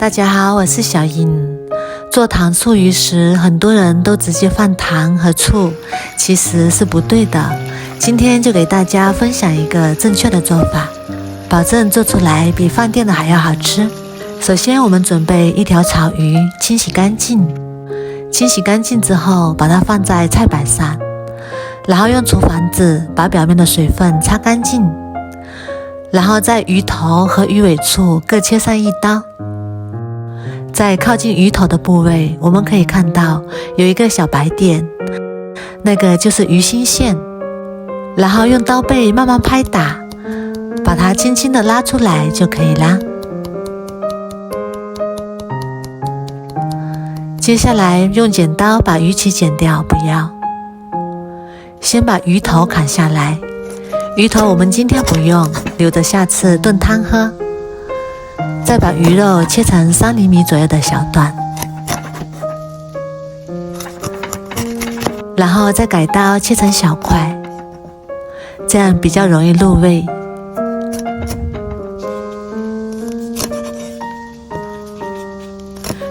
大家好，我是小英。做糖醋鱼时，很多人都直接放糖和醋，其实是不对的。今天就给大家分享一个正确的做法，保证做出来比饭店的还要好吃。首先，我们准备一条草鱼，清洗干净。清洗干净之后，把它放在菜板上，然后用厨房纸把表面的水分擦干净，然后在鱼头和鱼尾处各切上一刀。在靠近鱼头的部位，我们可以看到有一个小白点，那个就是鱼心线。然后用刀背慢慢拍打，把它轻轻地拉出来就可以啦。接下来用剪刀把鱼鳍剪掉，不要。先把鱼头砍下来，鱼头我们今天不用，留着下次炖汤喝。再把鱼肉切成3厘米左右的小段，然后再改刀切成小块，这样比较容易入味。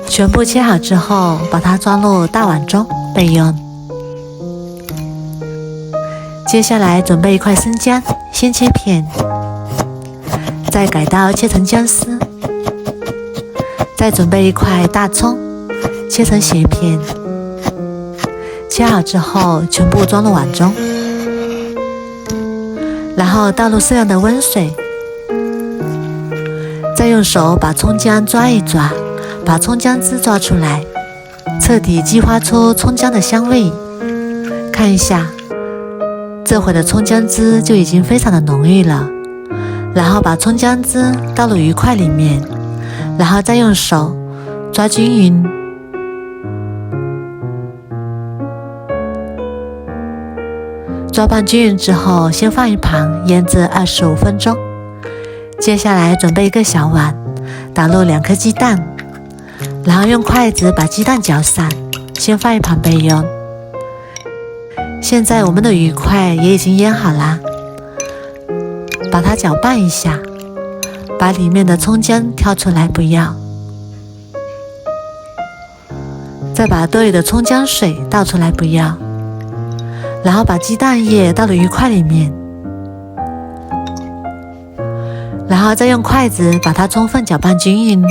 全部切好之后，把它装入大碗中备用。接下来准备一块生姜，先切片，再改刀切成姜丝。再准备一块大葱，切成斜片。切好之后，全部装入碗中，然后倒入适量的温水，再用手把葱姜抓一抓，把葱姜汁抓出来，彻底激发出葱姜的香味。看一下，这会的葱姜汁就已经非常的浓郁了。然后把葱姜汁倒入鱼块里面，然后再用手抓均匀。抓拌均匀之后，先放一旁腌制25分钟。接下来准备一个小碗，打入2颗鸡蛋，然后用筷子把鸡蛋搅散，先放一旁备用。现在我们的鱼块也已经腌好啦，把它搅拌一下，把里面的葱姜挑出来不要，再把多余的葱姜水倒出来不要，然后把鸡蛋液倒入鱼块里面，然后再用筷子把它充分搅拌均匀，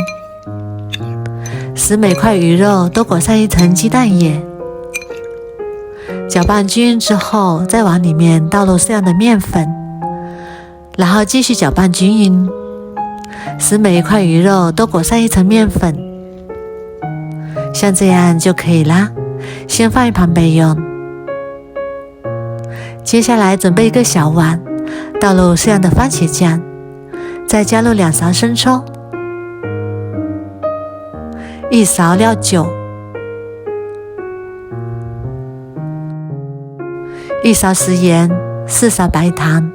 使每块鱼肉都裹上一层鸡蛋液。搅拌均匀之后，再往里面倒入适量的面粉，然后继续搅拌均匀，使每一块鱼肉都裹上一层面粉，像这样就可以啦。先放一旁备用。接下来准备一个小碗，倒入适量的番茄酱，再加入2勺生抽，1勺料酒，1勺食盐，4勺白糖。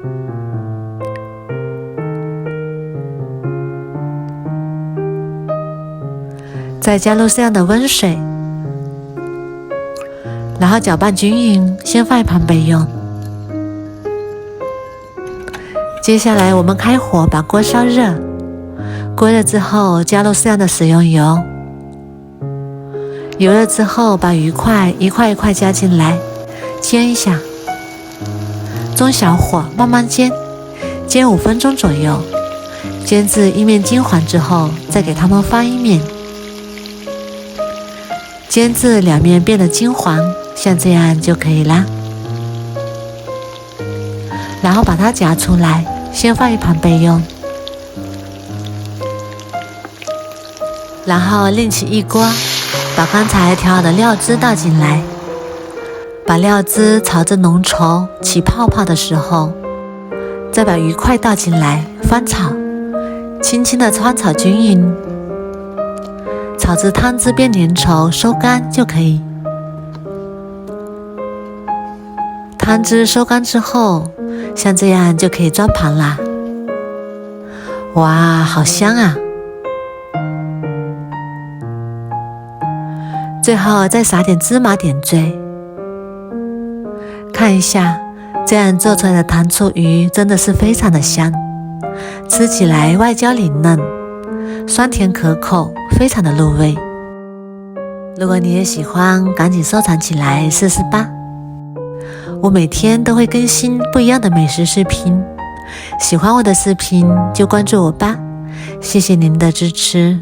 再加入适量的温水，然后搅拌均匀，先放一旁备用。接下来我们开火把锅烧热，锅热之后加入适量的食用油，油热之后把鱼块一块一块加进来，煎一下，中小火慢慢煎，煎5分钟左右，煎至一面金黄之后，再给它们翻一面，煎至2面变得金黄，像这样就可以啦。然后把它夹出来，先放一旁备用。然后另起一锅，把刚才调好的料汁倒进来，把料汁炒至浓稠起泡泡的时候，再把鱼块倒进来翻炒，轻轻的翻炒均匀，炒至汤汁变粘稠收干就可以。汤汁收干之后，像这样就可以装盘啦。哇，好香啊！最后再撒点芝麻点缀。看一下，这样做出来的糖醋鱼真的是非常的香，吃起来外焦里嫩，酸甜可口，非常的入味。如果你也喜欢，赶紧收藏起来试试吧。我每天都会更新不一样的美食视频，喜欢我的视频就关注我吧，谢谢您的支持。